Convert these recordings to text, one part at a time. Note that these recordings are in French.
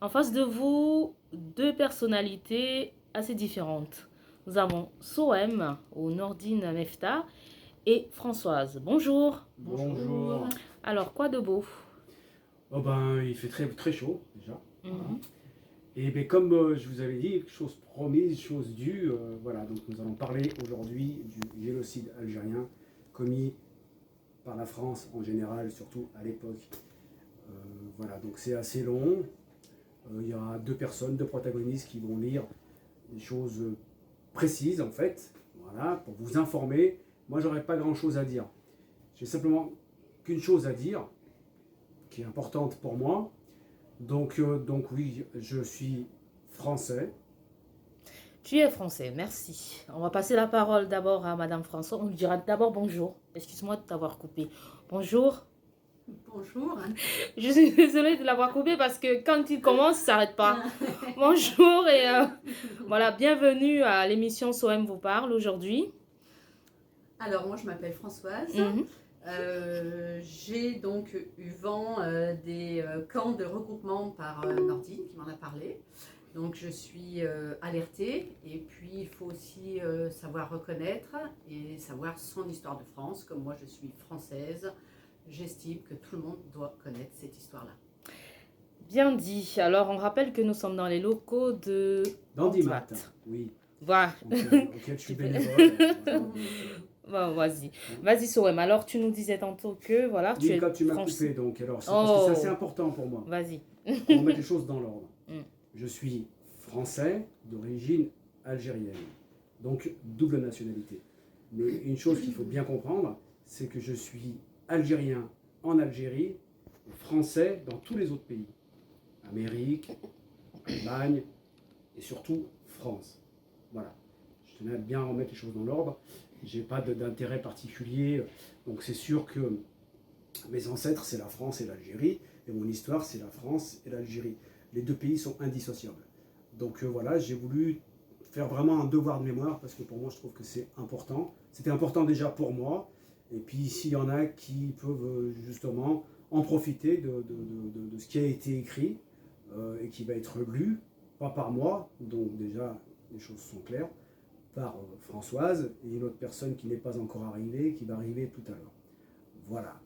En face de vous, deux personnalités assez différentes. Nous avons Sohem ou Nordine Mefta et Françoise. Bonjour. Bonjour. Alors, quoi de beau? Oh ben, il fait très, très chaud déjà. Mhm. Et ben, comme je vous avais dit, chose promise, chose due, voilà, donc nous allons parler aujourd'hui du génocide algérien commis par la France en général, surtout à l'époque. Voilà, donc c'est assez long. Il y aura deux personnes, deux protagonistes qui vont lire des choses précises en fait, voilà, pour vous informer. Moi, j'aurais pas grand chose à dire. J'ai simplement qu'une chose à dire, qui est importante pour moi. Donc oui, je suis français. Tu es français, merci. On va passer la parole d'abord à Madame Françoise. On lui dira d'abord bonjour. Excuse-moi de t'avoir coupé. Bonjour. Bonjour. Je suis désolée de l'avoir coupé parce que quand il commence, ça s'arrête pas. Bonjour et voilà, bienvenue à l'émission Sohem vous parle aujourd'hui. Alors moi je m'appelle Françoise. Mhm. J'ai donc eu vent des camps de regroupement par Nordine qui m'en a parlé. Donc je suis alertée et puis il faut aussi savoir reconnaître et savoir son histoire de France. Comme moi je suis française, j'estime que tout le monde doit connaître cette histoire-là. Bien dit. Alors, on rappelle que nous sommes dans les locaux de D'Andimat, oui, Voilà. auquel je suis bénévole. Bon, vas-y. Vas-y, Sohem. Alors, tu nous disais tantôt que, voilà, tu Oui, es quand tu m'as français. coupé, donc, alors, c'est parce que c'est assez Oh, important pour moi, vas-y. pour mettre les choses dans l'ordre. Mm. Je suis français d'origine algérienne, donc double nationalité. Mais une chose qu'il faut bien comprendre, c'est que je suis algérien en Algérie, français dans tous les autres pays. Amérique, Allemagne et surtout France. Voilà. Je tenais à bien remettre les choses dans l'ordre. J'ai pas d'intérêt particulier. Donc c'est sûr que mes ancêtres, c'est la France et l'Algérie. Et mon histoire, c'est la France et l'Algérie. Les deux pays sont indissociables. Donc voilà, j'ai voulu faire vraiment un devoir de mémoire parce que pour moi, je trouve que c'est important. C'était important déjà pour moi. Et puis s'il y en a qui peuvent justement en profiter de ce qui a été écrit et qui va être lu, pas par moi, donc déjà les choses sont claires, par Françoise et une autre personne qui n'est pas encore arrivée, qui va arriver tout à l'heure. Voilà.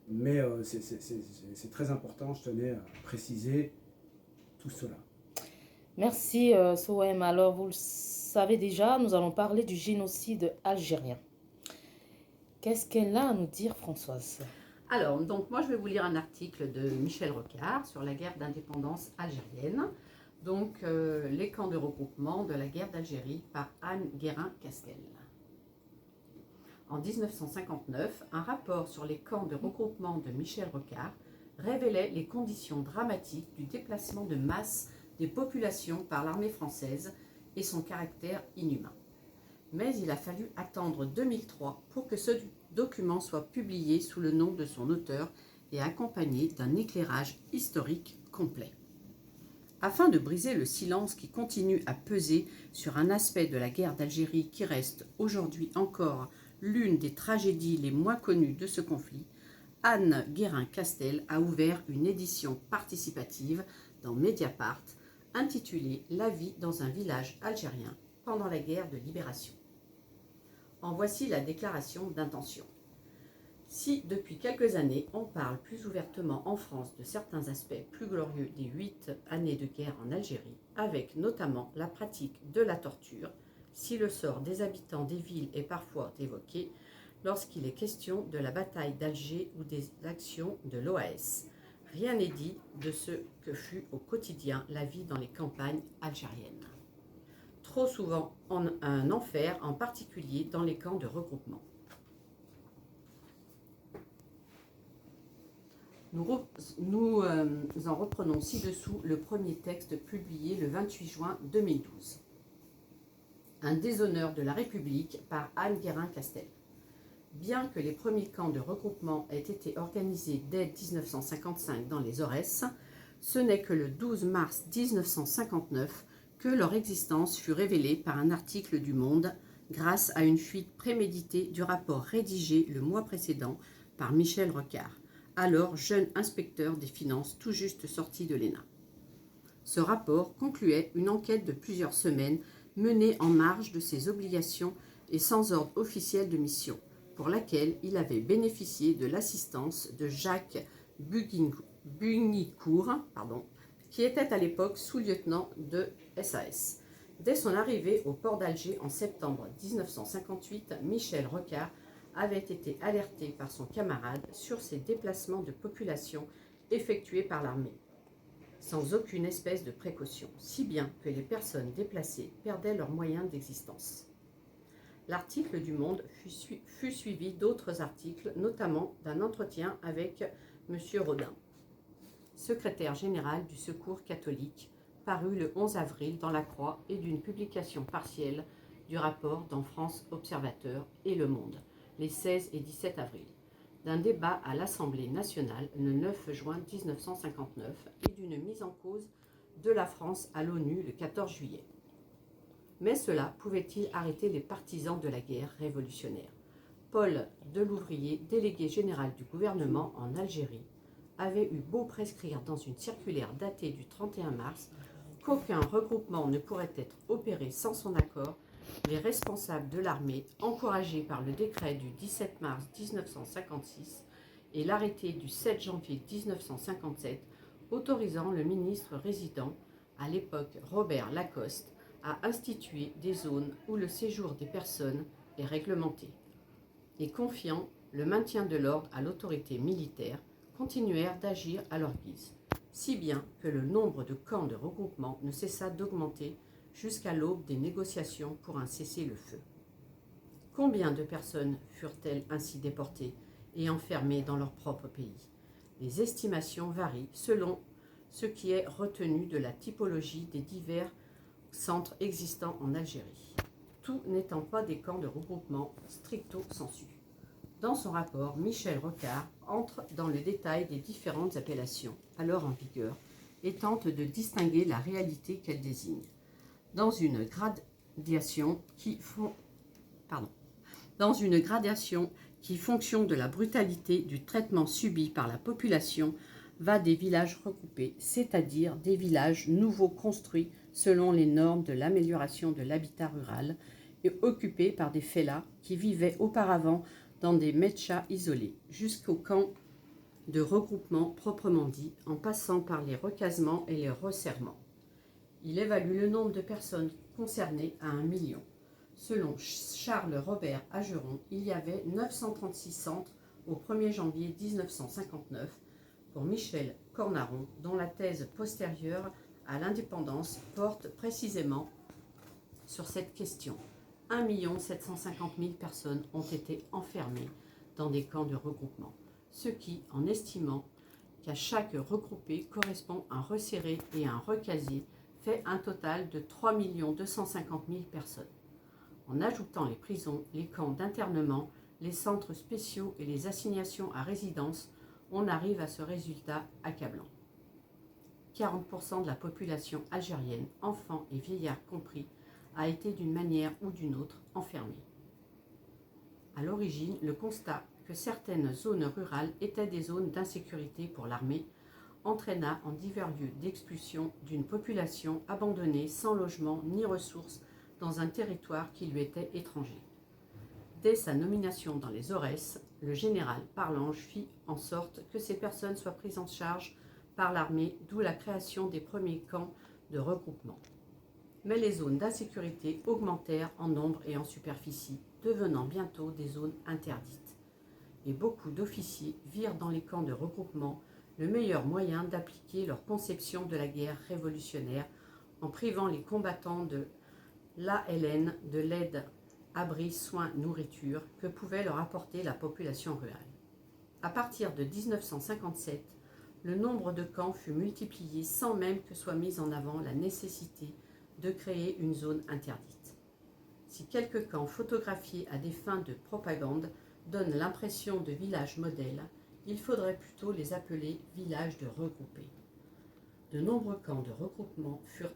Mais c'est très important, je tenais à préciser tout cela. Merci, Sohem. Alors, vous le savez déjà, nous allons parler du génocide algérien. Qu'est-ce qu'elle a à nous dire, Françoise? Alors, donc moi je vais vous lire un article de Michel Rocard sur la guerre d'indépendance algérienne. Donc, les camps de regroupement de la guerre d'Algérie par Anne Guérin-Castel. En 1959, un rapport sur les camps de regroupement de Michel Rocard révélait les conditions dramatiques du déplacement de masse des populations par l'armée française et son caractère inhumain. Mais il a fallu attendre 2003 pour que ce document soit publié sous le nom de son auteur et accompagné d'un éclairage historique complet. Afin de briser le silence qui continue à peser sur un aspect de la guerre d'Algérie qui reste aujourd'hui encore l'une des tragédies les moins connues de ce conflit, Anne Guérin-Castel a ouvert une édition participative dans Mediapart intitulée « La vie dans un village algérien pendant la guerre de libération ». En voici la déclaration d'intention. Si depuis quelques années on parle plus ouvertement en France de certains aspects plus glorieux des 8 années de guerre en Algérie, avec notamment la pratique de la torture, si le sort des habitants des villes est parfois évoqué lorsqu'il est question de la bataille d'Alger ou des actions de l'OAS, rien n'est dit de ce que fut au quotidien la vie dans les campagnes algériennes. Trop souvent un enfer, en particulier dans les camps de regroupement. Nous en reprenons ci-dessous le premier texte publié le 28 juin 2012. Un déshonneur de la République par Anne Guérin-Castel. Bien que les premiers camps de regroupement aient été organisés dès 1955 dans les Aurès, ce n'est que le 12 mars 1959 que leur existence fut révélée par un article du Monde grâce à une fuite préméditée du rapport rédigé le mois précédent par Michel Rocard, alors jeune inspecteur des finances tout juste sorti de l'ENA. Ce rapport concluait une enquête de plusieurs semaines menée en marge de ses obligations et sans ordre officiel de mission, pour laquelle il avait bénéficié de l'assistance de Jacques Bunicourt, qui était à l'époque sous-lieutenant de SAS. Dès son arrivée au port d'Alger en septembre 1958, Michel Rocard avait été alerté par son camarade sur ces déplacements de population effectués par l'armée, sans aucune espèce de précaution, si bien que les personnes déplacées perdaient leurs moyens d'existence. L'article du Monde fut suivi d'autres articles, notamment d'un entretien avec M. Rodin, secrétaire général du Secours catholique, paru le 11 avril dans La Croix, et d'une publication partielle du rapport dans France Observateur et Le Monde, les 16 et 17 avril, d'un débat à l'Assemblée nationale le 9 juin 1959 et d'une mise en cause de la France à l'ONU le 14 juillet. Mais cela pouvait-il arrêter les partisans de la guerre révolutionnaire? Paul Delouvrier, délégué général du gouvernement en Algérie, avait eu beau prescrire dans une circulaire datée du 31 mars qu'aucun regroupement ne pourrait être opéré sans son accord, les responsables de l'armée, encouragés par le décret du 17 mars 1956 et l'arrêté du 7 janvier 1957, autorisant le ministre résident, à l'époque Robert Lacoste, à instituer des zones où le séjour des personnes est réglementé, et confiant le maintien de l'ordre à l'autorité militaire, continuèrent d'agir à leur guise, si bien que le nombre de camps de regroupement ne cessa d'augmenter jusqu'à l'aube des négociations pour un cessez-le-feu. Combien de personnes furent-elles ainsi déportées et enfermées dans leur propre pays? Les estimations varient selon ce qui est retenu de la typologie des divers centres existants en Algérie, tout n'étant pas des camps de regroupement stricto sensu. Dans son rapport, Michel Rocard entre dans le détail des différentes appellations alors en vigueur et tente de distinguer la réalité qu'elles désignent. Dans une gradation qui fonction de la brutalité du traitement subi par la population, va des villages regroupés, c'est-à-dire des villages nouveaux construits selon les normes de l'amélioration de l'habitat rural et occupés par des fellahs qui vivaient auparavant dans des metchas isolés, jusqu'au camp de regroupement proprement dit, en passant par les recasements et les resserrements. Il évalue le nombre de personnes concernées à 1 million. Selon Charles Robert Ageron, il y avait 936 centres au 1er janvier 1959, pour Michel Cornaron, dont la thèse postérieure à l'indépendance porte précisément sur cette question. 1 750 000 personnes ont été enfermées dans des camps de regroupement, ce qui, en estimant qu'à chaque regroupé correspond un resserré et un recasier, fait un total de 3 250 000 personnes. En ajoutant les prisons, les camps d'internement, les centres spéciaux et les assignations à résidence, on arrive à ce résultat accablant. 40% de la population algérienne, enfants et vieillards compris, a été d'une manière ou d'une autre enfermée. À l'origine, le constat que certaines zones rurales étaient des zones d'insécurité pour l'armée entraîna en divers lieux d'expulsion d'une population abandonnée sans logement ni ressources dans un territoire qui lui était étranger. Dès sa nomination dans les Aurès, le général Parlange fit en sorte que ces personnes soient prises en charge par l'armée, d'où la création des premiers camps de regroupement. Mais les zones d'insécurité augmentèrent en nombre et en superficie, devenant bientôt des zones interdites. Et beaucoup d'officiers virent dans les camps de regroupement le meilleur moyen d'appliquer leur conception de la guerre révolutionnaire en privant les combattants de l'ALN de l'aide, abri, soins, nourriture que pouvait leur apporter la population rurale. À partir de 1957, le nombre de camps fut multiplié sans même que soit mise en avant la nécessité de créer une zone interdite. Si quelques camps photographiés à des fins de propagande donnent l'impression de villages modèles, il faudrait plutôt les appeler villages de regroupés. De nombreux camps de regroupement furent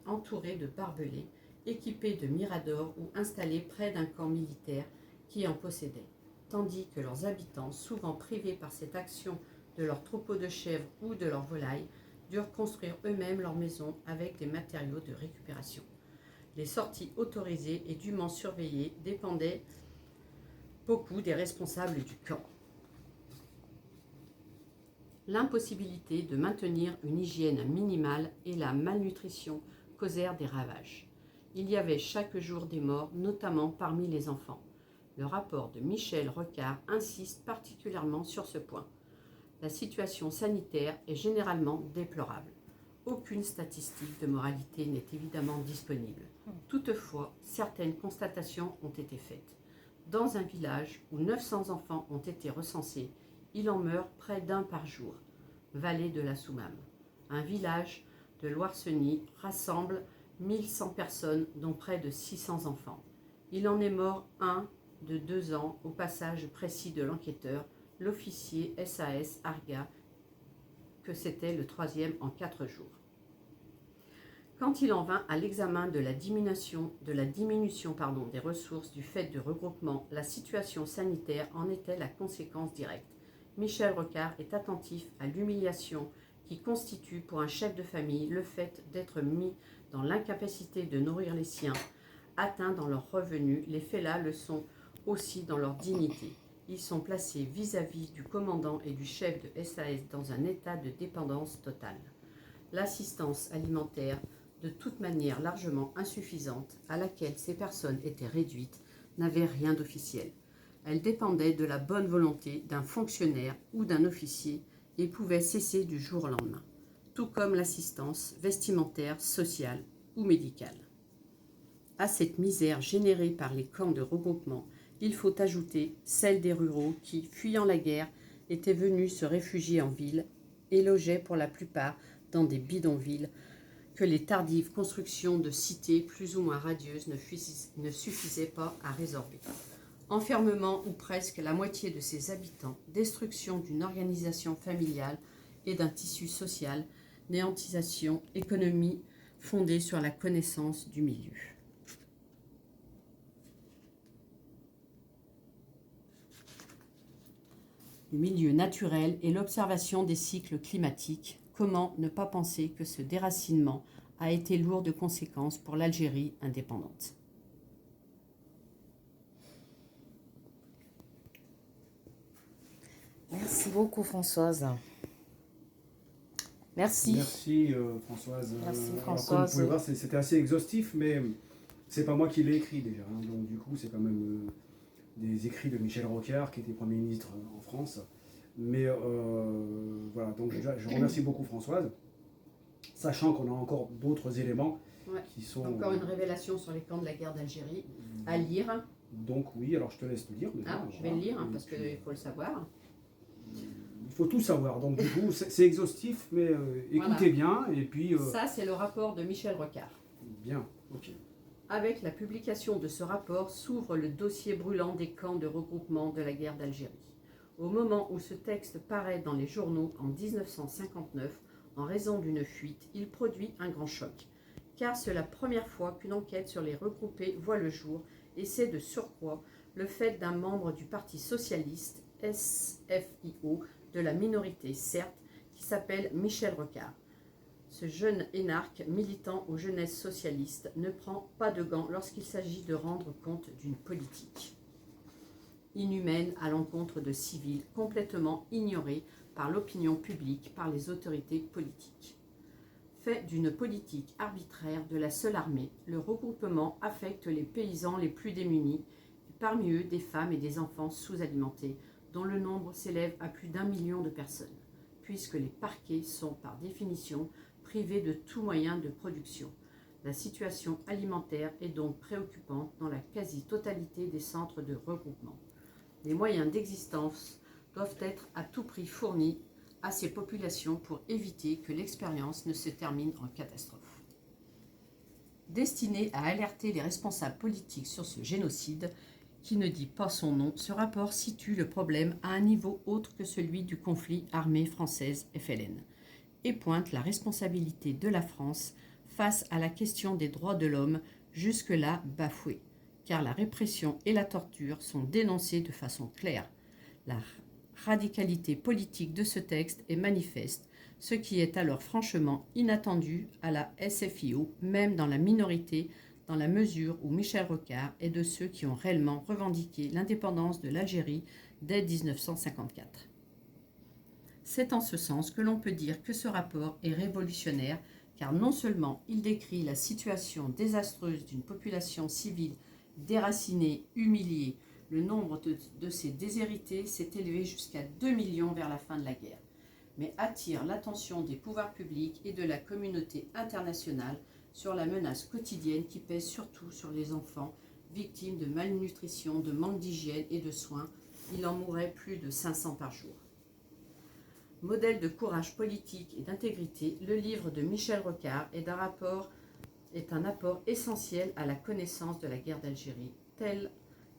entourés de barbelés, équipés de miradors ou installés près d'un camp militaire qui en possédait, tandis que leurs habitants, souvent privés par cette action de leurs troupeaux de chèvres ou de leurs volailles, durent construire eux-mêmes leur maison avec des matériaux de récupération. Les sorties autorisées et dûment surveillées dépendaient beaucoup des responsables du camp. L'impossibilité de maintenir une hygiène minimale et la malnutrition causèrent des ravages. Il y avait chaque jour des morts, notamment parmi les enfants. Le rapport de Michel Rocard insiste particulièrement sur ce point. La situation sanitaire est généralement déplorable. Aucune statistique de moralité n'est évidemment disponible. Toutefois, certaines constatations ont été faites. Dans un village où 900 enfants ont été recensés, il en meurt près d'un par jour. Vallée de la Soumam. Un village de Loire-Seny rassemble 1100 personnes, dont près de 600 enfants. Il en est mort un de 2 ans au passage précis de l'enquêteur, l'officier SAS Arga, que c'était le 3e en 4 jours. Quand il en vint à l'examen de la diminution des ressources du fait de regroupement, la situation sanitaire en était la conséquence directe. Michel Rocard est attentif à l'humiliation qui constitue pour un chef de famille le fait d'être mis dans l'incapacité de nourrir les siens, atteints dans leurs revenus. Les faits-là le sont aussi dans leur dignité. Ils sont placés vis-à-vis du commandant et du chef de SAS dans un état de dépendance totale. L'assistance alimentaire, de toute manière largement insuffisante, à laquelle ces personnes étaient réduites, n'avait rien d'officiel. Elle dépendait de la bonne volonté d'un fonctionnaire ou d'un officier et pouvait cesser du jour au lendemain, tout comme l'assistance vestimentaire, sociale ou médicale. À cette misère générée par les camps de regroupement, il faut ajouter celle des ruraux qui, fuyant la guerre, étaient venus se réfugier en ville et logeaient pour la plupart dans des bidonvilles que les tardives constructions de cités plus ou moins radieuses ne suffisaient pas à résorber. Enfermement ou presque la moitié de ses habitants, destruction d'une organisation familiale et d'un tissu social, néantisation, économie fondée sur la connaissance du milieu. Du milieu naturel et l'observation des cycles climatiques, comment ne pas penser que ce déracinement a été lourd de conséquences pour l'Algérie indépendante. Merci beaucoup, Françoise. Merci. Merci Françoise. Merci, Alors, Françoise. comme vous pouvez voir, c'était assez exhaustif, mais c'est pas moi qui l'ai écrit déjà. Hein. Donc du coup, c'est quand même des écrits de Michel Rocard, qui était Premier ministre en France. Mais voilà, donc je remercie beaucoup Françoise, sachant qu'on a encore d'autres éléments qui sont... Encore une révélation sur les camps de la guerre d'Algérie à lire. Donc oui, alors je te laisse le lire. Ah, je vais le lire parce qu'il faut le savoir. Il faut tout savoir, donc du coup c'est exhaustif, mais écoutez bien, et puis... Ça, c'est le rapport de Michel Rocard. Bien, ok. Avec la publication de ce rapport s'ouvre le dossier brûlant des camps de regroupement de la guerre d'Algérie. Au moment où ce texte paraît dans les journaux en 1959, en raison d'une fuite, il produit un grand choc, car c'est la première fois qu'une enquête sur les regroupés voit le jour, et c'est de surcroît le fait d'un membre du Parti socialiste, SFIO, de la minorité certes, qui s'appelle Michel Rocard. Ce jeune énarque militant aux jeunesses socialistes ne prend pas de gants lorsqu'il s'agit de rendre compte d'une politique inhumaine à l'encontre de civils complètement ignorés par l'opinion publique, par les autorités politiques. Fait d'une politique arbitraire de la seule armée, le regroupement affecte les paysans les plus démunis, et parmi eux des femmes et des enfants sous-alimentés, dont le nombre s'élève à plus d'1 million de personnes, puisque les parquets sont par définition privés de tout moyen de production. La situation alimentaire est donc préoccupante dans la quasi-totalité des centres de regroupement. Les moyens d'existence doivent être à tout prix fournis à ces populations pour éviter que l'expérience ne se termine en catastrophe. Destiné à alerter les responsables politiques sur ce génocide, qui ne dit pas son nom, ce rapport situe le problème à un niveau autre que celui du conflit armée française FLN et pointe la responsabilité de la France face à la question des droits de l'homme jusque-là bafouée, car la répression et la torture sont dénoncées de façon claire. La radicalité politique de ce texte est manifeste. ce qui est alors franchement inattendu à la SFIO, même dans la minorité, dans la mesure où Michel Rocard est de ceux qui ont réellement revendiqué l'indépendance de l'Algérie dès 1954. C'est en ce sens que l'on peut dire que ce rapport est révolutionnaire, car non seulement il décrit la situation désastreuse d'une population civile déracinée, humiliée, le nombre de ces déshérités s'est élevé jusqu'à 2 millions vers la fin de la guerre, mais attire l'attention des pouvoirs publics et de la communauté internationale sur la menace quotidienne qui pèse surtout sur les enfants victimes de malnutrition, de manque d'hygiène et de soins. Il en mourrait plus de 500 par jour. Modèle de courage politique et d'intégrité, le livre de Michel Rocard est un apport essentiel à la connaissance de la guerre d'Algérie, telle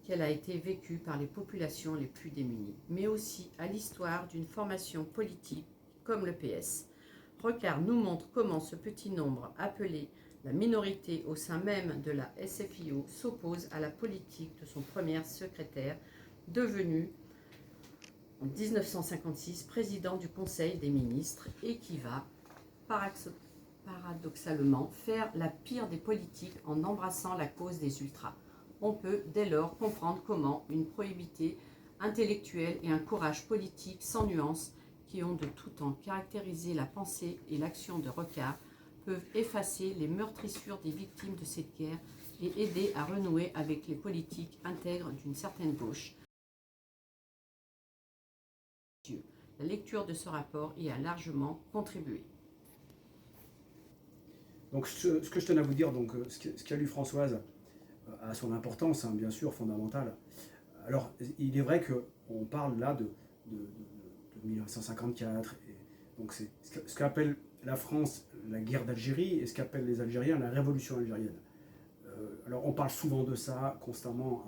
qu'elle a été vécue par les populations les plus démunies, mais aussi à l'histoire d'une formation politique comme le PS. Rocard nous montre comment ce petit nombre, appelé la minorité au sein même de la SFIO, s'oppose à la politique de son premier secrétaire, devenu en 1956 président du Conseil des ministres et qui va, paradoxalement, faire la pire des politiques en embrassant la cause des ultras. On peut dès lors comprendre comment une probité intellectuelle et un courage politique sans nuance, qui ont de tout temps caractérisé la pensée et l'action de Rocard, peuvent effacer les meurtrissures des victimes de cette guerre et aider à renouer avec les politiques intègres d'une certaine gauche. La lecture de ce rapport y a largement contribué. Donc ce que je tenais à vous dire, donc, ce qu'a lu Françoise a son importance, hein, bien sûr, fondamentale. Alors, il est vrai qu'on parle là de 1954, et donc c'est ce qu'appelle la France la guerre d'Algérie et ce qu'appellent les Algériens la révolution algérienne. Alors on parle souvent de ça constamment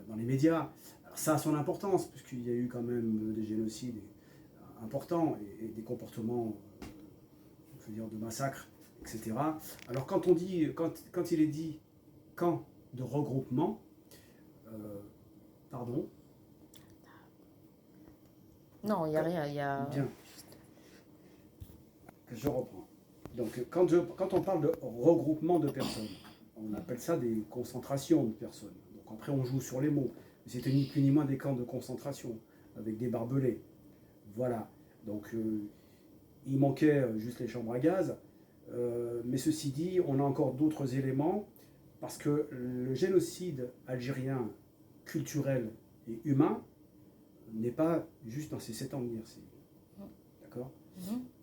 dans les médias. Alors, ça a son importance, puisqu'il y a eu quand même des génocides importants et des comportements je veux dire, de massacres, etc. Alors quand il est dit camp de regroupement, pardon. Non, il n'y a rien. Il y a... Bien. Je reprends. Donc quand on parle de regroupement de personnes, on appelle ça des concentrations de personnes. Donc après on joue sur les mots. C'était ni plus ni moins des camps de concentration, avec des barbelés. Voilà. Donc il manquait juste les chambres à gaz. Mais ceci dit, on a encore d'autres éléments, parce que le génocide algérien culturel et humain n'est pas juste dans ces 7 ans de guerre civile. D'accord ?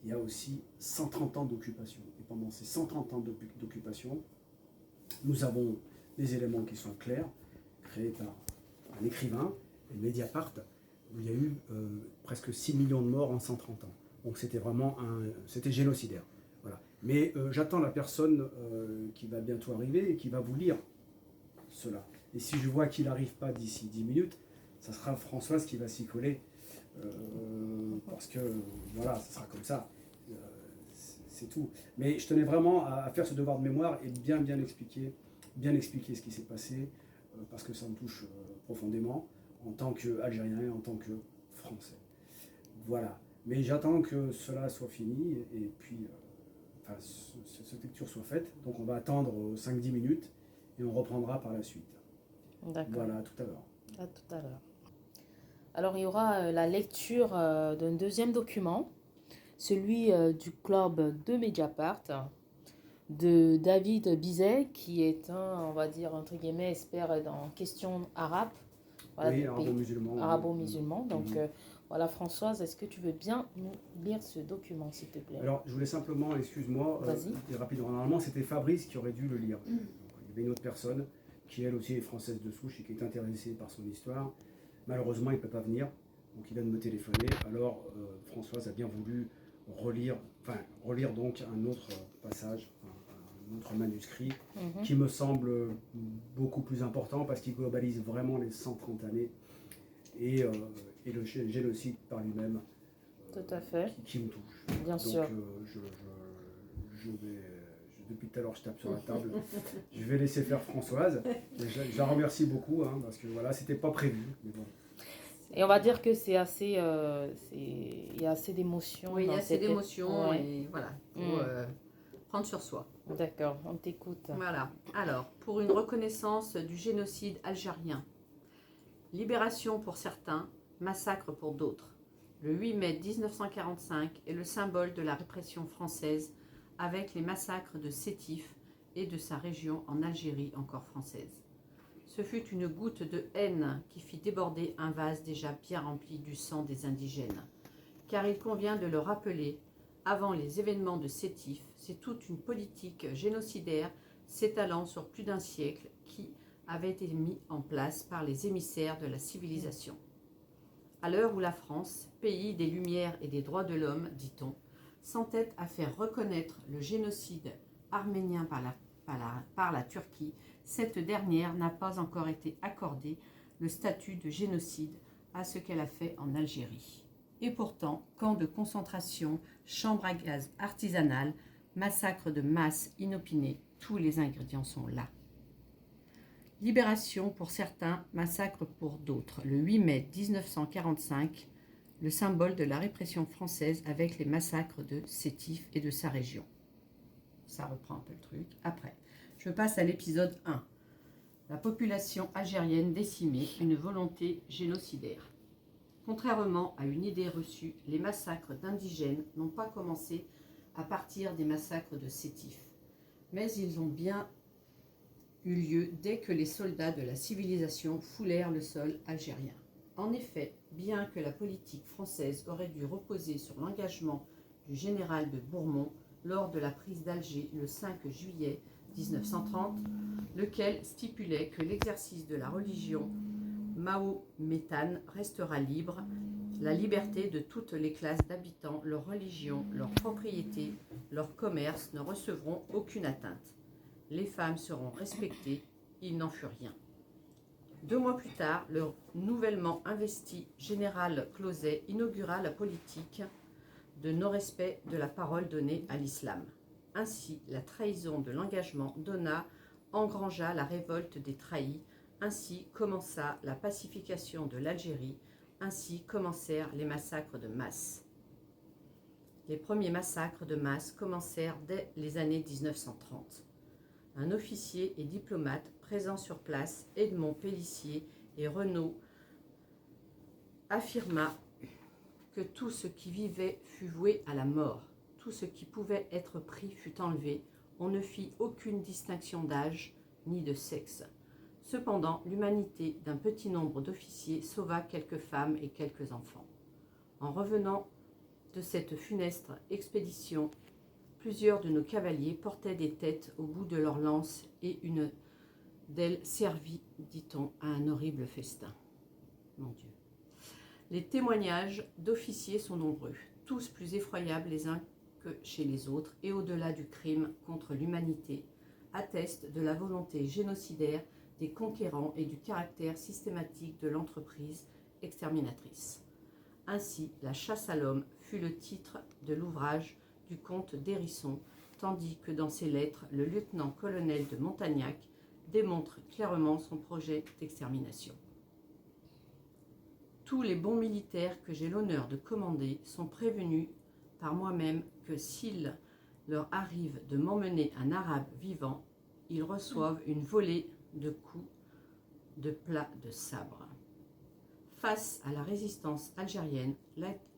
Il y a aussi 130 ans d'occupation. Et pendant ces 130 ans d'occupation, nous avons des éléments qui sont clairs, créés par un écrivain, et Mediapart, où il y a eu presque 6 millions de morts en 130 ans. Donc c'était vraiment c'était génocidaire. Voilà. Mais j'attends la personne qui va bientôt arriver et qui va vous lire cela. Et si je vois qu'il n'arrive pas d'ici 10 minutes, ça sera Françoise qui va s'y coller. Parce que voilà, ça sera comme ça. C'est tout. Mais je tenais vraiment à faire ce devoir de mémoire et bien expliquer ce qui s'est passé, parce que ça me touche profondément en tant qu'Algérien et en tant que Français. Voilà. Mais j'attends que cela soit fini et puis cette lecture soit faite. Donc on va attendre 5-10 minutes et on reprendra par la suite. D'accord. Voilà, à tout à l'heure. À tout à l'heure. Alors il y aura la lecture d'un deuxième document, celui du club de Mediapart, de David Bizet, qui est on va dire, entre guillemets, expert en questions arabes. Voilà, oui, arabo-musulman. Arabo-musulman. Donc voilà, Françoise, est-ce que tu veux bien nous lire ce document, s'il te plaît? Alors, je voulais simplement, excuse-moi, rapidement, normalement, c'était Fabrice qui aurait dû le lire. Donc, il y avait une autre personne qui, elle aussi, est française de souche et qui est intéressée par son histoire. Malheureusement, il ne peut pas venir, donc il vient de me téléphoner. Alors, Françoise a bien voulu relire donc un autre passage, un autre manuscrit, qui me semble beaucoup plus important parce qu'il globalise vraiment les 130 années et le génocide par lui-même. Tout à fait. Qui me touche. Bien sûr. Donc, depuis tout à l'heure, je tape sur la table. Je vais laisser faire Françoise. Je la remercie beaucoup, parce que voilà, c'était pas prévu. Mais bon. Et on va dire que c'est assez, il y a assez d'émotions Oui, il y a dans assez cette... d'émotions Ouais. et voilà, il faut prendre sur soi. D'accord, on t'écoute. Voilà. Alors, pour une reconnaissance du génocide algérien, libération pour certains, massacre pour d'autres. Le 8 mai 1945 est le symbole de la répression française avec les massacres de Sétif et de sa région en Algérie encore française. Ce fut une goutte de haine qui fit déborder un vase déjà bien rempli du sang des indigènes. Car il convient de le rappeler, avant les événements de Sétif, c'est toute une politique génocidaire s'étalant sur plus d'un siècle qui avait été mise en place par les émissaires de la civilisation. À l'heure où la France, pays des Lumières et des droits de l'homme, dit-on, s'entête à faire reconnaître le génocide arménien par la Turquie, cette dernière n'a pas encore été accordé le statut de génocide à ce qu'elle a fait en Algérie. Et pourtant, camps de concentration, chambres à gaz artisanales, massacres de masse inopinés, tous les ingrédients sont là. Libération pour certains, massacre pour d'autres. Le 8 mai 1945, le symbole de la répression française avec les massacres de Sétif et de sa région. Ça reprend un peu le truc. Après, je passe à l'épisode 1. La population algérienne décimée, une volonté génocidaire. Contrairement à une idée reçue, les massacres d'indigènes n'ont pas commencé à partir des massacres de Sétif, mais ils ont bien eu lieu dès que les soldats de la civilisation foulèrent le sol algérien. En effet, bien que la politique française aurait dû reposer sur l'engagement du général de Bourmont lors de la prise d'Alger le 5 juillet 1930, lequel stipulait que l'exercice de la religion mahométane restera libre, la liberté de toutes les classes d'habitants, leur religion, leurs propriétés, leur commerce ne recevront aucune atteinte. Les femmes seront respectées, il n'en fut rien. 2 mois plus tard, le nouvellement investi général Clauzet inaugura la politique de non-respect de la parole donnée à l'islam. Ainsi, la trahison de l'engagement engrangea la révolte des trahis, ainsi commença la pacification de l'Algérie, ainsi commencèrent les massacres de masse. Les premiers massacres de masse commencèrent dès les années 1930. Un officier et diplomate présent sur place, Edmond Pélissier et Renaud, affirma que tout ce qui vivait fut voué à la mort. Tout ce qui pouvait être pris fut enlevé. On ne fit aucune distinction d'âge ni de sexe. Cependant, l'humanité d'un petit nombre d'officiers sauva quelques femmes et quelques enfants. En revenant de cette funeste expédition, plusieurs de nos cavaliers portaient des têtes au bout de leurs lances et une d'elles servit, dit-on, à un horrible festin. Mon Dieu. Les témoignages d'officiers sont nombreux, tous plus effroyables les uns que chez les autres, et au-delà du crime contre l'humanité, attestent de la volonté génocidaire des conquérants et du caractère systématique de l'entreprise exterminatrice. Ainsi, la chasse à l'homme fut le titre de l'ouvrage du comte d'Hérisson, tandis que dans ses lettres, le lieutenant-colonel de Montagnac démontre clairement son projet d'extermination. Tous les bons militaires que j'ai l'honneur de commander sont prévenus par moi-même que s'il leur arrive de m'emmener un arabe vivant, ils reçoivent une volée de coups de plat de sabre. Face à la résistance algérienne,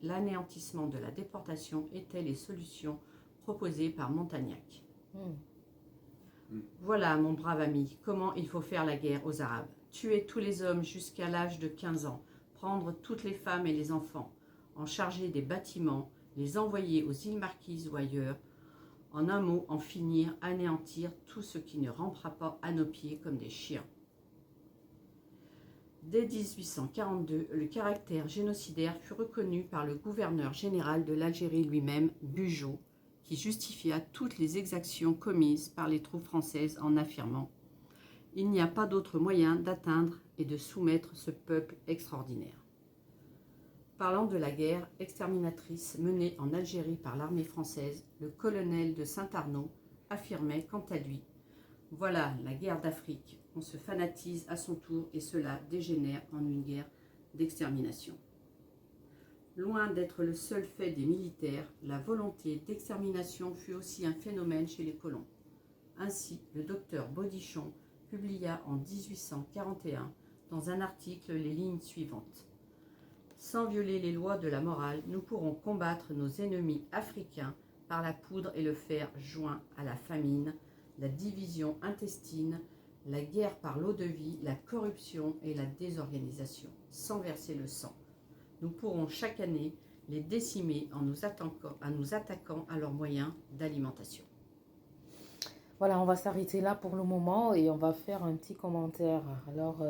l'anéantissement de la déportation étaient les solutions proposées par Montagnac. Voilà, mon brave ami, comment il faut faire la guerre aux Arabes. Tuer tous les hommes jusqu'à l'âge de 15 ans, prendre toutes les femmes et les enfants, en charger des bâtiments, les envoyer aux îles Marquises ou ailleurs, en un mot, en finir, anéantir tout ce qui ne rampera pas à nos pieds comme des chiens. Dès 1842, le caractère génocidaire fut reconnu par le gouverneur général de l'Algérie lui-même, Bugeaud, qui justifia toutes les exactions commises par les troupes françaises en affirmant « Il n'y a pas d'autre moyen d'atteindre et de soumettre ce peuple extraordinaire ». Parlant de la guerre exterminatrice menée en Algérie par l'armée française, le colonel de Saint-Arnaud affirmait quant à lui « Voilà la guerre d'Afrique, on se fanatise à son tour et cela dégénère en une guerre d'extermination. Loin d'être le seul fait des militaires, la volonté d'extermination fut aussi un phénomène chez les colons. Ainsi, le docteur Bodichon publia en 1841 dans un article les lignes suivantes. Sans violer les lois de la morale, nous pourrons combattre nos ennemis africains par la poudre et le fer joint à la famine, la division intestine, la guerre par l'eau-de-vie, la corruption et la désorganisation, sans verser le sang. Nous pourrons chaque année les décimer en nous attaquant à leurs moyens d'alimentation. Voilà, on va s'arrêter là pour le moment et on va faire un petit commentaire. Alors,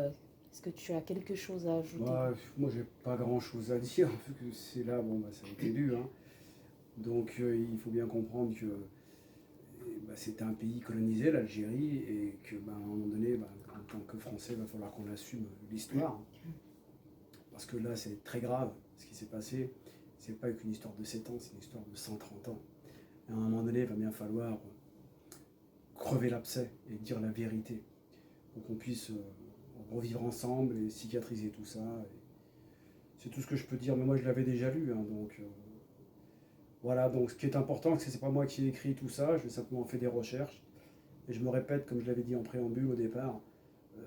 est-ce que tu as quelque chose à ajouter? Moi, j'ai pas grand-chose à dire, vu que c'est là, ça a été lu. Hein. Donc, il faut bien comprendre que c'était un pays colonisé, l'Algérie, et qu'à un moment donné, en tant que Français, il va falloir qu'on assume l'histoire. Parce que là, c'est très grave ce qui s'est passé. C'est pas qu'une histoire de 7 ans, c'est une histoire de 130 ans. Et à un moment donné, il va bien falloir crever l'abcès et dire la vérité pour qu'on puisse revivre ensemble et cicatriser tout ça. Et c'est tout ce que je peux dire, mais moi je l'avais déjà lu. Hein, donc voilà, donc ce qui est important, c'est que c'est pas moi qui ai écrit tout ça, j'ai simplement fait des recherches. Et je me répète, comme je l'avais dit en préambule au départ,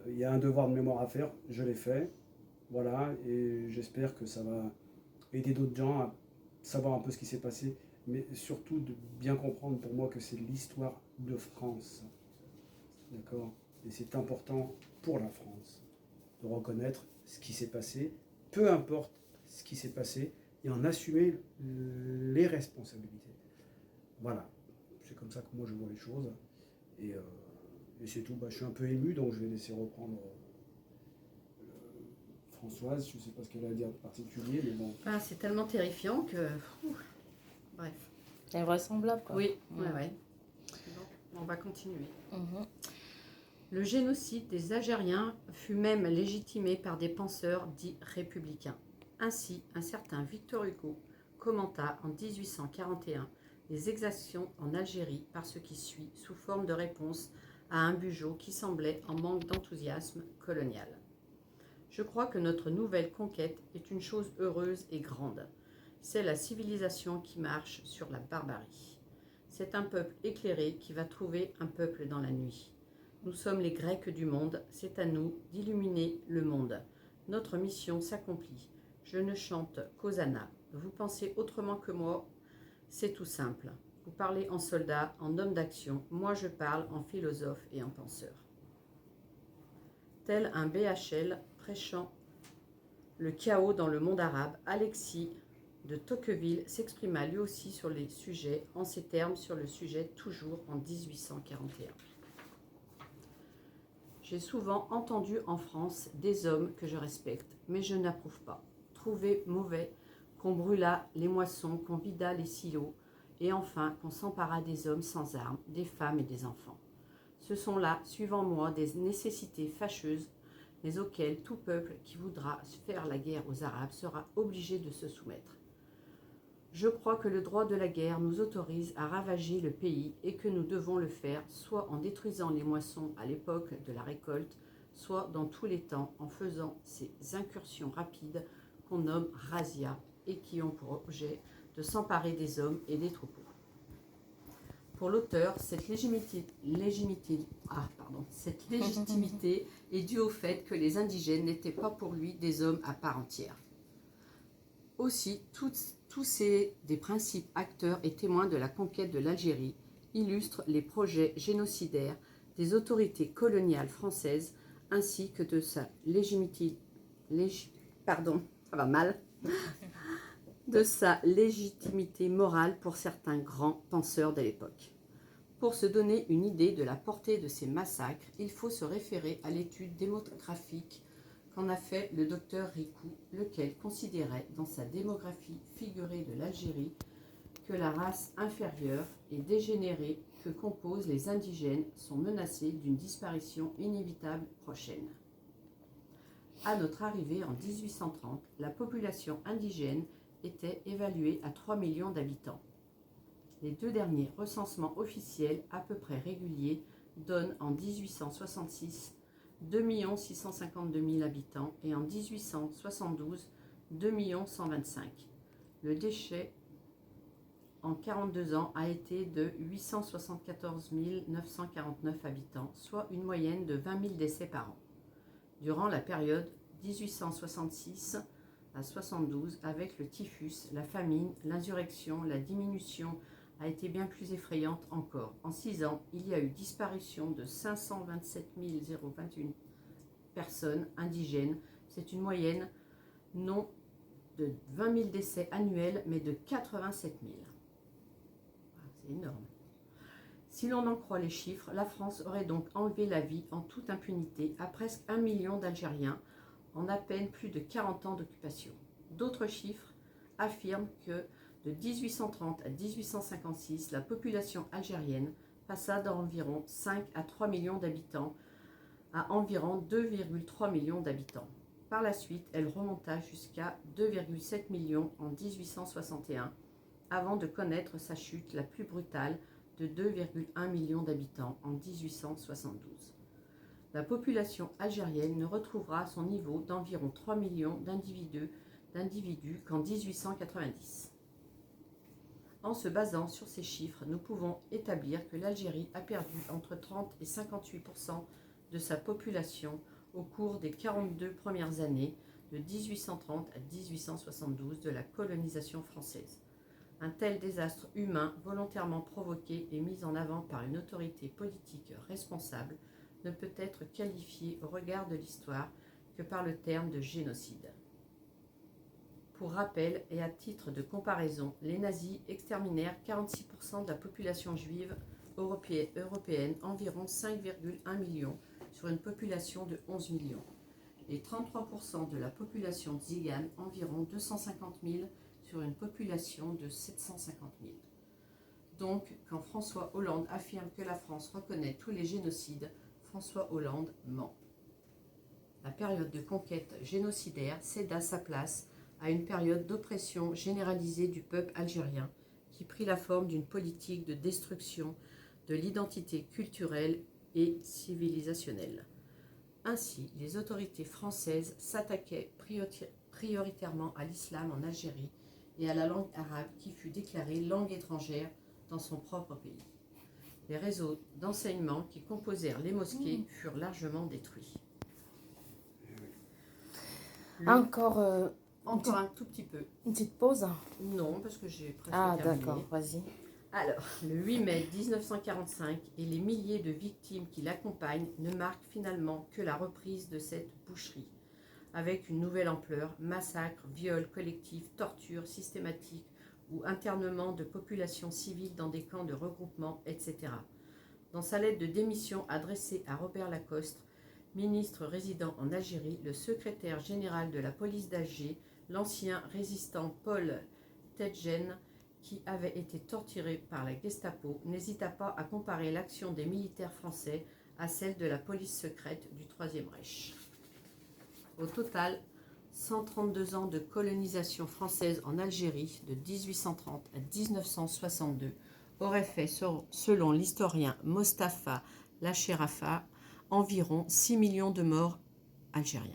il y a un devoir de mémoire à faire, je l'ai fait. Voilà, et j'espère que ça va aider d'autres gens à savoir un peu ce qui s'est passé, mais surtout de bien comprendre pour moi que c'est l'histoire de France. D'accord? Et c'est important pour la France de reconnaître ce qui s'est passé, peu importe ce qui s'est passé, et en assumer les responsabilités. Voilà, c'est comme ça que moi je vois les choses. Et c'est tout. Je suis un peu ému, donc je vais laisser reprendre Françoise. Je ne sais pas ce qu'elle a à dire de particulier, mais bon. C'est tellement terrifiant que... Bref. C'est invraisemblable, quoi. Oui, ouais. Bon, on va continuer. Mhm. Le génocide des Algériens fut même légitimé par des penseurs dits républicains. Ainsi, un certain Victor Hugo commenta en 1841 les exactions en Algérie par ce qui suit, sous forme de réponse à un Bugeaud qui semblait en manque d'enthousiasme colonial. Je crois que notre nouvelle conquête est une chose heureuse et grande. C'est la civilisation qui marche sur la barbarie. C'est un peuple éclairé qui va trouver un peuple dans la nuit. Nous sommes les Grecs du monde, c'est à nous d'illuminer le monde. Notre mission s'accomplit. Je ne chante qu'Hosanna. Vous pensez autrement que moi, c'est tout simple. Vous parlez en soldat, en homme d'action, moi je parle en philosophe et en penseur. Tel un BHL prêchant le chaos dans le monde arabe, Alexis de Tocqueville s'exprima lui aussi sur les sujets, en ces termes sur le sujet toujours en 1841. J'ai souvent entendu en France des hommes que je respecte, mais je n'approuve pas. Trouver mauvais qu'on brûlât les moissons, qu'on vidât les silos, et enfin qu'on s'emparât des hommes sans armes, des femmes et des enfants. Ce sont là, suivant moi, des nécessités fâcheuses, mais auxquelles tout peuple qui voudra faire la guerre aux Arabes sera obligé de se soumettre. Je crois que le droit de la guerre nous autorise à ravager le pays et que nous devons le faire soit en détruisant les moissons à l'époque de la récolte, soit dans tous les temps en faisant ces incursions rapides qu'on nomme razzia et qui ont pour objet de s'emparer des hommes et des troupeaux. Pour l'auteur, cette légitimité est due au fait que les indigènes n'étaient pas pour lui des hommes à part entière. Aussi, tous ces des principes acteurs et témoins de la conquête de l'Algérie illustrent les projets génocidaires des autorités coloniales françaises ainsi que de sa légitimité morale pour certains grands penseurs de l'époque. Pour se donner une idée de la portée de ces massacres, il faut se référer à l'étude démographique qu'en a fait le docteur Ricou, lequel considérait dans sa démographie figurée de l'Algérie que la race inférieure et dégénérée que composent les indigènes sont menacées d'une disparition inévitable prochaine. À notre arrivée en 1830, la population indigène était évaluée à 3 millions d'habitants. Les deux derniers recensements officiels à peu près réguliers donnent en 1866 2 652 000 habitants et en 1872, 2 125 000. Le déchet en 42 ans a été de 874 949 habitants, soit une moyenne de 20 000 décès par an. Durant la période 1866 à 72, avec le typhus, la famine, l'insurrection, la diminution a été bien plus effrayante encore. En 6 ans, il y a eu disparition de 527 021 personnes indigènes. C'est une moyenne non de 20 000 décès annuels, mais de 87 000. C'est énorme. Si l'on en croit les chiffres, la France aurait donc enlevé la vie en toute impunité à presque 1 million d'Algériens en à peine plus de 40 ans d'occupation. D'autres chiffres affirment que de 1830 à 1856, la population algérienne passa d'environ 5 à 3 millions d'habitants à environ 2,3 millions d'habitants. Par la suite, elle remonta jusqu'à 2,7 millions en 1861, avant de connaître sa chute la plus brutale de 2,1 millions d'habitants en 1872. La population algérienne ne retrouvera son niveau d'environ 3 millions d'individus qu'en 1890. En se basant sur ces chiffres, nous pouvons établir que l'Algérie a perdu entre 30 et 58% de sa population au cours des 42 premières années de 1830 à 1872 de la colonisation française. Un tel désastre humain volontairement provoqué et mis en avant par une autorité politique responsable ne peut être qualifié au regard de l'histoire que par le terme de génocide. Pour rappel et à titre de comparaison, les nazis exterminèrent 46% de la population juive européenne, environ 5,1 millions, sur une population de 11 millions, et 33% de la population tzigane, environ 250 000, sur une population de 750 000. Donc, quand François Hollande affirme que la France reconnaît tous les génocides, François Hollande ment. La période de conquête génocidaire céda sa place à une période d'oppression généralisée du peuple algérien qui prit la forme d'une politique de destruction de l'identité culturelle et civilisationnelle. Ainsi, les autorités françaises s'attaquaient prioritairement à l'islam en Algérie et à la langue arabe qui fut déclarée langue étrangère dans son propre pays. Les réseaux d'enseignement qui composèrent les mosquées furent largement détruits. Encore Encore un tout petit peu. une petite pause. Non, parce que j'ai presque Ah, terminé. d'accord, vas-y. Alors, le 8 mai 1945 et les milliers de victimes qui l'accompagnent ne marquent finalement que la reprise de cette boucherie, avec une nouvelle ampleur, massacres, viols collectifs, tortures systématiques ou internement de populations civiles dans des camps de regroupement, etc. Dans sa lettre de démission adressée à Robert Lacoste, ministre résident en Algérie, le secrétaire général de la police d'Alger, l'ancien résistant Paul Tedjen, qui avait été torturé par la Gestapo, n'hésita pas à comparer l'action des militaires français à celle de la police secrète du Troisième Reich. Au total, 132 ans de colonisation française en Algérie de 1830 à 1962 auraient fait, selon l'historien Mostafa Lacherafa, environ 6 millions de morts algériens.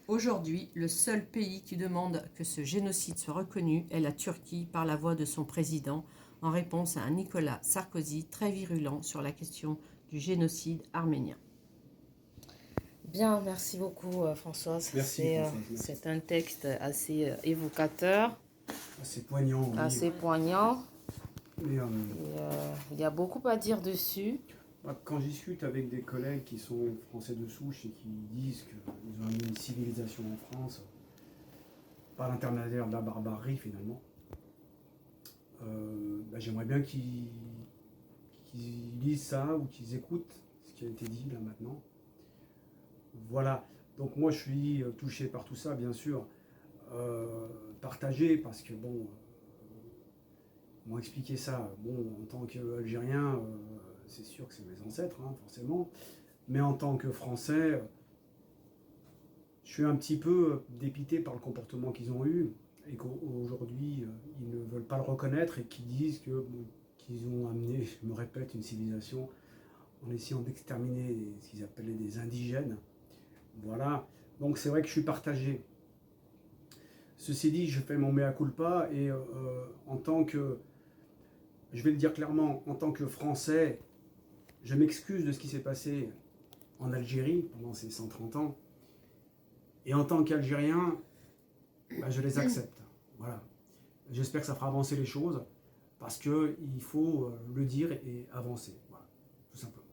Aujourd'hui, le seul pays qui demande que ce génocide soit reconnu est la Turquie par la voix de son président, en réponse à un Nicolas Sarkozy très virulent sur la question du génocide arménien. Bien, merci beaucoup Françoise. Merci, Françoise. C'est un texte assez évocateur, Assez poignant. Oui. assez poignant. Mais, Il y a beaucoup à dire dessus. quand je discute avec des collègues qui sont français de souche et qui disent qu'ils ont amené une civilisation en France par l'intermédiaire de la barbarie finalement, j'aimerais bien qu'ils lisent ça ou qu'ils écoutent ce qui a été dit là maintenant. Voilà, donc moi je suis touché par tout ça, bien sûr, partagé, parce que bon, m'ont expliqué ça, bon, en tant qu'Algérien, c'est sûr que c'est mes ancêtres, hein, forcément, mais en tant que Français, je suis un petit peu dépité par le comportement qu'ils ont eu, et qu'aujourd'hui, ils ne veulent pas le reconnaître, et qu'ils disent qu'ils ont amené, je me répète, une civilisation en essayant d'exterminer ce qu'ils appelaient des indigènes. Voilà, donc c'est vrai que je suis partagé. Ceci dit, je fais mon mea culpa et en tant que, je vais le dire clairement, en tant que Français, je m'excuse de ce qui s'est passé en Algérie pendant ces 130 ans. Et en tant qu'Algérien, bah, je les accepte. Voilà. J'espère que ça fera avancer les choses parce qu'il faut le dire et avancer. Voilà, tout simplement.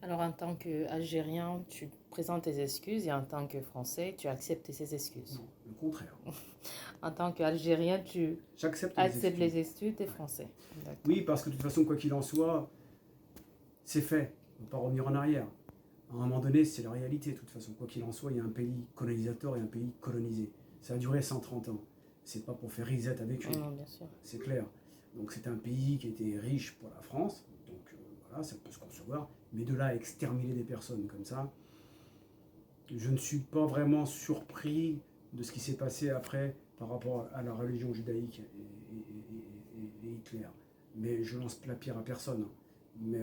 Alors, en tant qu'Algérien, tu présentes tes excuses et en tant que Français, tu acceptes ces excuses. Non, le contraire. En tant qu'Algérien, tu J'accepte acceptes excuses. les excuses des Français. D'accord. Oui, parce que de toute façon, quoi qu'il en soit, c'est fait. On ne peut pas revenir en arrière. À un moment donné, c'est la réalité. De toute façon, quoi qu'il en soit, il y a un pays colonisateur et un pays colonisé. Ça a duré 130 ans. C'est pas pour faire reset avec eux. Non, bien sûr. C'est clair. Donc c'est un pays qui était riche pour la France. Donc voilà, ça peut se concevoir. Mais de là à exterminer des personnes comme ça, je ne suis pas vraiment surpris de ce qui s'est passé après par rapport à la religion judaïque et Hitler. Mais je lance la pierre à personne. Mais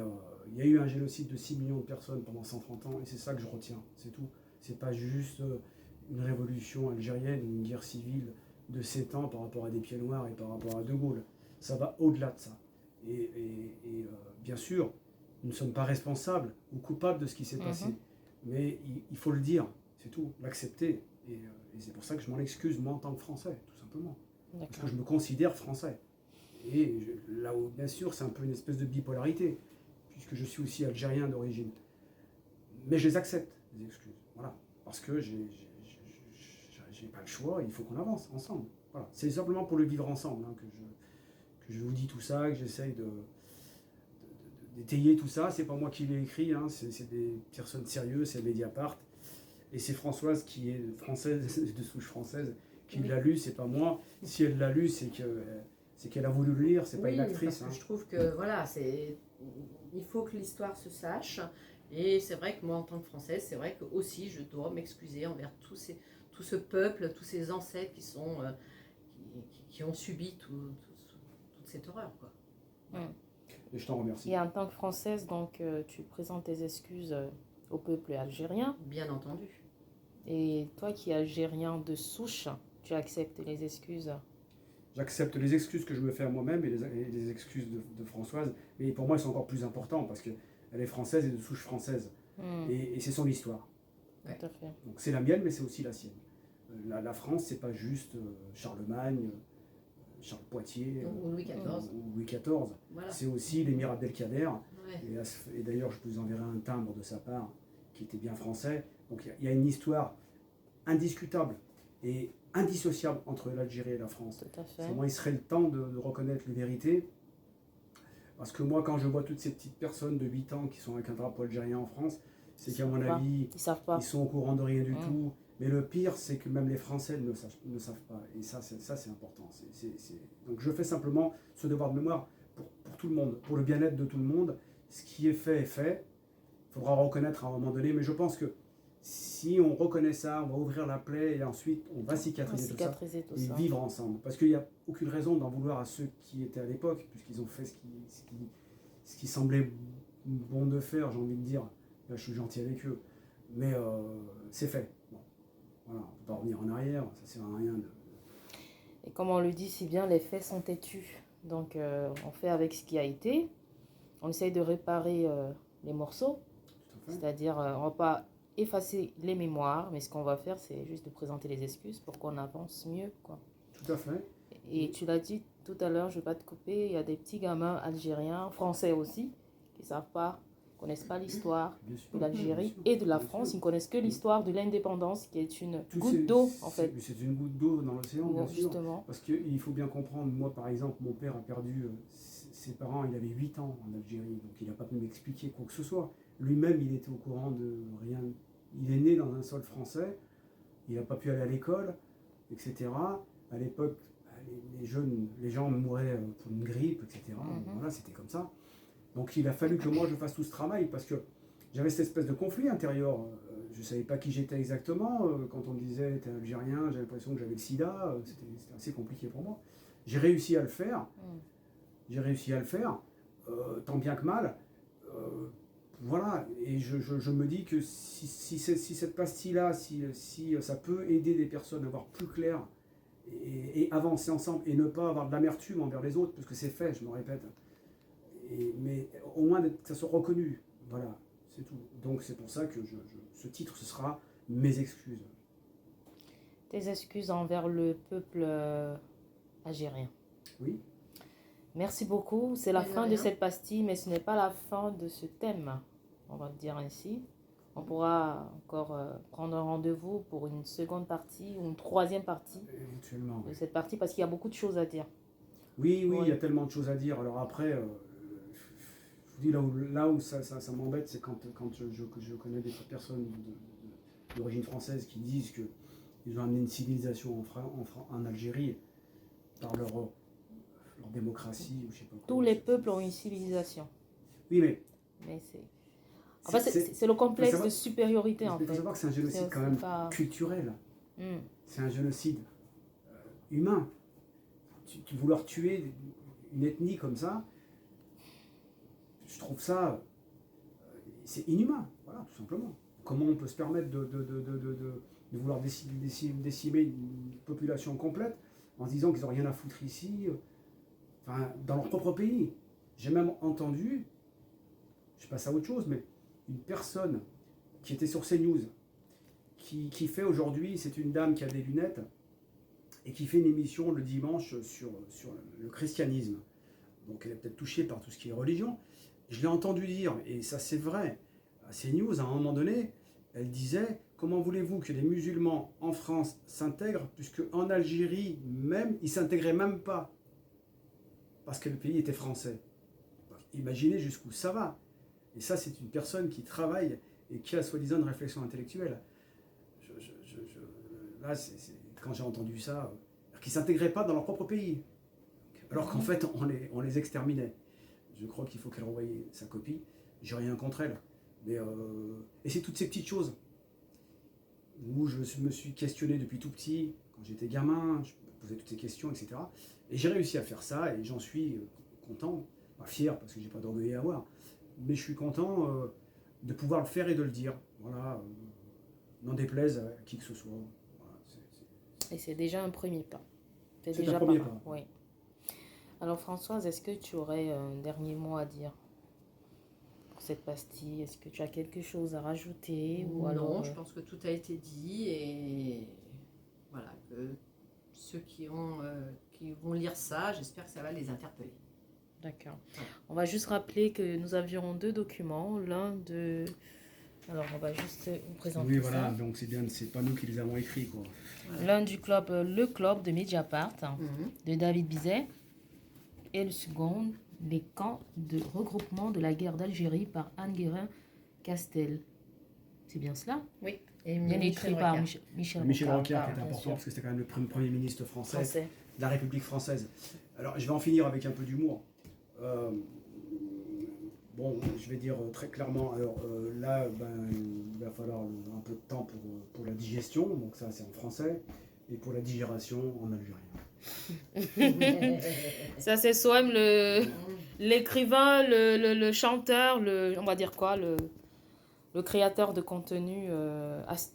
il y a eu un génocide de 6 millions de personnes pendant 130 ans et c'est ça que je retiens, c'est tout. C'est pas juste une révolution algérienne ou une guerre civile de 7 ans par rapport à des pieds noirs et par rapport à De Gaulle. Ça va au-delà de ça. Et bien sûr, nous ne sommes pas responsables ou coupables de ce qui s'est passé. Mais il faut le dire, c'est tout, l'accepter. Et c'est pour ça que je m'en excuse, moi, en tant que Français, tout simplement. Parce que je me considère Français. Et là où, bien sûr, c'est un peu une espèce de bipolarité, puisque je suis aussi algérien d'origine. Mais je les accepte, les excuses. Voilà. Parce que j'ai pas le choix, il faut qu'on avance ensemble. Voilà. C'est simplement pour le vivre ensemble hein, que je vous dis tout ça, que j'essaye d'étayer tout ça. C'est pas moi qui l'ai écrit, hein, c'est des personnes sérieuses, c'est Mediapart. Et c'est Françoise qui est française, de souche française, qui l'a lu, c'est pas moi. Si elle l'a lu, c'est qu'elle a voulu le lire, c'est pas une actrice. Parce que je trouve que voilà, il faut que l'histoire se sache. Et c'est vrai que moi, en tant que Française, c'est vrai que aussi je dois m'excuser envers tout ce peuple, tous ces ancêtres qui ont subi toute cette horreur, quoi. Et je t'en remercie. Et en tant que Française, donc, tu présentes tes excuses au peuple algérien. Bien entendu. Et toi qui es algérien de souche, tu acceptes les excuses. J'accepte les excuses que je me fais à moi-même et les excuses de Françoise. Mais pour moi, elles sont encore plus importantes parce qu'elle est française et de souche française. Et c'est son histoire. Tout à fait. Donc c'est la mienne, mais c'est aussi la sienne. La France, c'est pas juste Charlemagne, Charles Poitiers Ou Louis XIV. ou Louis XIV. Voilà. C'est aussi l'émir Abdelkader. Ouais. Et d'ailleurs, je vous enverrai un timbre de sa part qui était bien français. Donc il y a une histoire indiscutable et indissociable entre l'Algérie et la France. Tout à fait. Pour moi, il serait le temps de reconnaître les vérités. Parce que moi, quand je vois toutes ces petites personnes de 8 ans qui sont avec un drapeau algérien en France, c'est qu'à mon avis, Ils savent pas. ils sont au courant de rien du tout. Mais le pire, c'est que même les Français ne savent pas. Et ça, c'est important. Donc je fais simplement ce devoir de mémoire pour tout le monde, pour le bien-être de tout le monde. Ce qui est fait est fait. Il faudra reconnaître à un moment donné. Mais je pense que si on reconnaît ça, on va ouvrir la plaie et ensuite on va cicatriser tout ça et vivre ensemble. Parce qu'il n'y a aucune raison d'en vouloir à ceux qui étaient à l'époque, puisqu'ils ont fait ce qui semblait bon de faire, j'ai envie de dire. Là, je suis gentil avec eux. Mais c'est fait. Bon. Voilà, on ne peut pas revenir en arrière, ça ne sert à rien. Et comme on le dit si bien, les faits sont têtus. Donc on fait avec ce qui a été. On essaye de réparer les morceaux. C'est-à-dire, on ne va pas effacer les mémoires, mais ce qu'on va faire, c'est juste de présenter les excuses pour qu'on avance mieux, quoi. Tout à fait. Et tu l'as dit tout à l'heure, je ne vais pas te couper, il y a des petits gamins algériens, français aussi, qui ne savent pas, connaissent pas l'histoire de l'Algérie et de la France. Ils ne connaissent que l'histoire de l'indépendance, qui est une goutte d'eau, en fait. C'est une goutte d'eau dans l'océan, bien sûr. Justement. Parce qu'il faut bien comprendre, moi, par exemple, mon père a perdu ses parents, il avait 8 ans en Algérie, donc il n'a pas pu m'expliquer quoi que ce soit. Lui-même, il était au courant de rien. Il est né dans un sol français, il n'a pas pu aller à l'école, etc. À l'époque, les gens mouraient pour une grippe, etc. Voilà, c'était comme ça. Donc il a fallu que moi je fasse tout ce travail parce que j'avais cette espèce de conflit intérieur. Je ne savais pas qui j'étais exactement. Quand on me disait t'es algérien, j'avais l'impression que j'avais le sida. C'était assez compliqué pour moi. J'ai réussi à le faire. J'ai réussi à le faire, tant bien que mal. Voilà, et je me dis que si cette pastille-là, si ça peut aider des personnes à voir plus clair et avancer ensemble et ne pas avoir de l'amertume envers les autres, parce que c'est fait, je me répète, mais au moins que ça soit reconnu, voilà, c'est tout. Donc c'est pour ça que ce titre, ce sera mes excuses. Tes excuses envers le peuple algérien. Oui. Merci beaucoup. C'est la Mais de fin de rien. cette pastille, mais ce n'est pas la fin de ce thème, on va le dire ainsi. On pourra encore prendre un rendez-vous pour une seconde partie ou une troisième partie Éventuellement. de cette partie parce qu'il y a beaucoup de choses à dire. Oui, Oui. il y a tellement de choses à dire. Alors après, je vous dis là où ça m'embête, c'est quand je connais des personnes d'origine française qui disent qu'ils ont amené une civilisation en Algérie par leur démocratie ou je sais pas quoi. Tous les peuples ont une civilisation. Oui, mais Mais c'est le complexe savoir- de supériorité en il faut fait. savoir que c'est un génocide C'est quand aussi même pas- culturel. Hmm. C'est un génocide humain. Vouloir tuer une ethnie comme ça, je trouve ça, c'est inhumain, voilà, tout simplement. Comment on peut se permettre de vouloir décimer une population complète en se disant qu'ils n'ont rien à foutre ici, enfin, dans leur propre pays. J'ai même entendu, je passe à autre chose, mais une personne qui était sur CNews, qui fait aujourd'hui, c'est une dame qui a des lunettes, et qui fait une émission le dimanche sur le christianisme. Donc elle est peut-être touchée par tout ce qui est religion. Je l'ai entendu dire, et ça c'est vrai, à CNews, à un moment donné, elle disait « Comment voulez-vous que les musulmans en France s'intègrent, puisque en Algérie même, ils ne s'intégraient même pas, parce que le pays était français ». Imaginez jusqu'où ça va. Et ça, c'est une personne qui travaille et qui a soi-disant une réflexion intellectuelle. Là, quand j'ai entendu ça, qu'ils ne s'intégraient pas dans leur propre pays, alors qu'en fait, on les exterminait. Je crois qu'il faut qu'elle renvoie sa copie. J'ai rien contre elle. Mais, et c'est toutes ces petites choses où je me suis questionné depuis tout petit, quand j'étais gamin, je me posais toutes ces questions, etc. Et j'ai réussi à faire ça et j'en suis content, pas fier parce que j'ai pas d'orgueil à avoir, mais je suis content de pouvoir le faire et de le dire. Voilà, n'en déplaise à qui que ce soit. Voilà, Et c'est déjà un premier pas. C'est déjà un premier pas mal. pas. Oui. Alors Françoise, est-ce que tu aurais un dernier mot à dire pour cette pastille? Est-ce que tu as quelque chose à rajouter ou Non, alors, je pense que tout a été dit et voilà, que ceux qui vont lire ça, j'espère que ça va les interpeller. D'accord. On va juste rappeler que nous avions 2 documents. L'un de... Alors, on va juste vous présenter Oui, voilà, ça. donc c'est bien, c'est pas nous qui les avons écrits, quoi. L'un du club, le club de Mediapart, Mhm. de David Bizet. Et le second, les camps de regroupement de la guerre d'Algérie par Anne Guérin-Castel. C'est bien cela? Oui. Et bien écrit par Michel Michel Rocard, Rocard, qui est bien important sûr. parce que c'était quand même le Premier ministre français Français. de la République française. Alors, je vais en finir avec un peu d'humour. Bon, je vais dire très clairement, alors là, il va falloir un peu de temps pour la digestion, donc ça c'est en français, et pour la digération en algérien. Ça, c'est Soham, l'écrivain, le chanteur, on va dire quoi, le créateur de contenu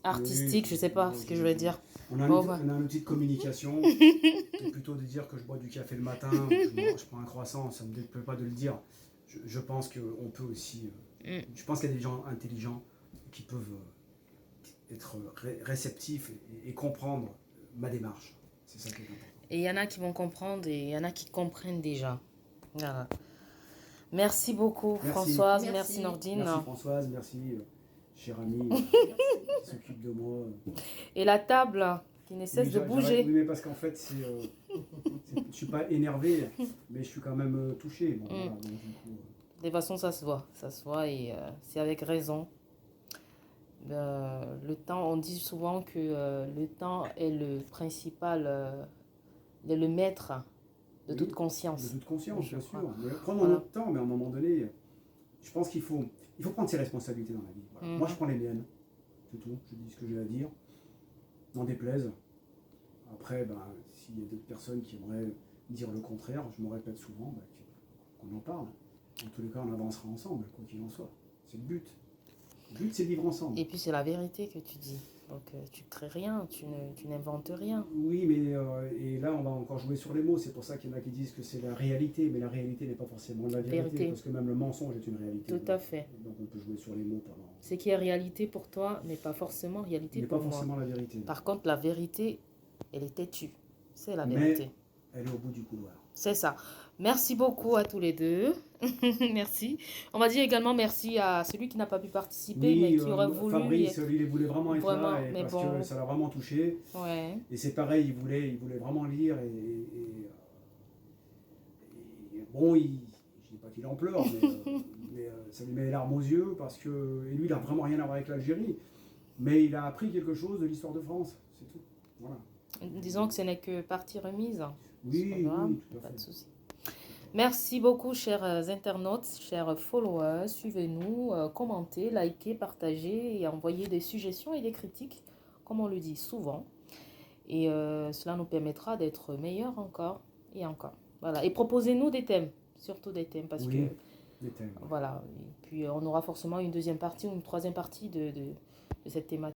artistique, Oui, je sais pas ce que je vais dire. On a, Bon, on a un outil de communication, c'est plutôt de dire que je bois du café le matin, je prends un croissant, ça ne me déplaît pas de le dire. Je pense qu'on peut aussi, je pense qu'il y a des gens intelligents qui peuvent être réceptifs et comprendre ma démarche. C'est ça qui est important. Et il y en a qui vont comprendre et il y en a qui comprennent déjà. Voilà. Merci beaucoup, Merci. Françoise. Merci. Merci, Nordine. Merci Françoise, merci chère amie qui s'occupe de moi. Et la table qui ne cesse de bouger. Oui, mais parce qu'en fait, je suis pas énervé, mais je suis quand même touché. Bon, voilà, donc, du coup, De toute façon, ça se voit et c'est avec raison. Le temps, on dit souvent que le temps est le principal, est le maître de toute conscience. De toute conscience, bien sûr. Mais prenons Voilà. notre temps, mais à un moment donné, je pense qu'il faut prendre ses responsabilités dans la vie. Voilà. Moi, je prends les miennes. C'est tout. Je dis ce que j'ai à dire. N'en déplaise. Après, s'il y a d'autres personnes qui aimeraient dire le contraire, je me répète souvent, qu'on en parle. En tous les cas, on avancera ensemble, quoi qu'il en soit. C'est le but. Le but, c'est de vivre ensemble. Et puis c'est la vérité que tu dis. Donc tu crées rien, tu n'inventes rien. Oui, mais et là, on va encore jouer sur les mots. C'est pour ça qu'il y en a qui disent que c'est la réalité, mais la réalité n'est pas forcément la vérité, Vérité. parce que même le mensonge est une réalité. Tout à fait. Donc on peut jouer sur les mots pendant. Ce qui est réalité pour toi n'est pas forcément réalité n'est pour pas moi. forcément la vérité. Par contre, la vérité, elle est têtue. C'est la Mais vérité. elle est au bout du couloir. C'est ça. Merci beaucoup à tous les deux. Merci. On va dire également merci à celui qui n'a pas pu participer, mais qui aurait voulu. Fabrice, lui, il voulait vraiment être Vraiment, là, et mais parce bon. que ça l'a vraiment touché. Ouais. Et c'est pareil, il voulait vraiment lire. Bon, je dis pas qu'il en pleure, mais ça lui met les larmes aux yeux, parce que et lui, il n'a vraiment rien à voir avec l'Algérie. Mais il a appris quelque chose de l'histoire de France, c'est tout. Voilà. Disons que ce n'est que partie remise. Oui, C'est pas grave, oui, tout à pas fait. de souci. Merci beaucoup, chers internautes, chers followers. Suivez-nous, commentez, likez, partagez et envoyez des suggestions et des critiques, comme on le dit souvent. Et cela nous permettra d'être meilleurs encore et encore. Voilà. Et proposez-nous des thèmes, surtout des thèmes, parce Oui, que des thèmes. voilà. Et puis on aura forcément une deuxième partie ou une troisième partie de cette thématique.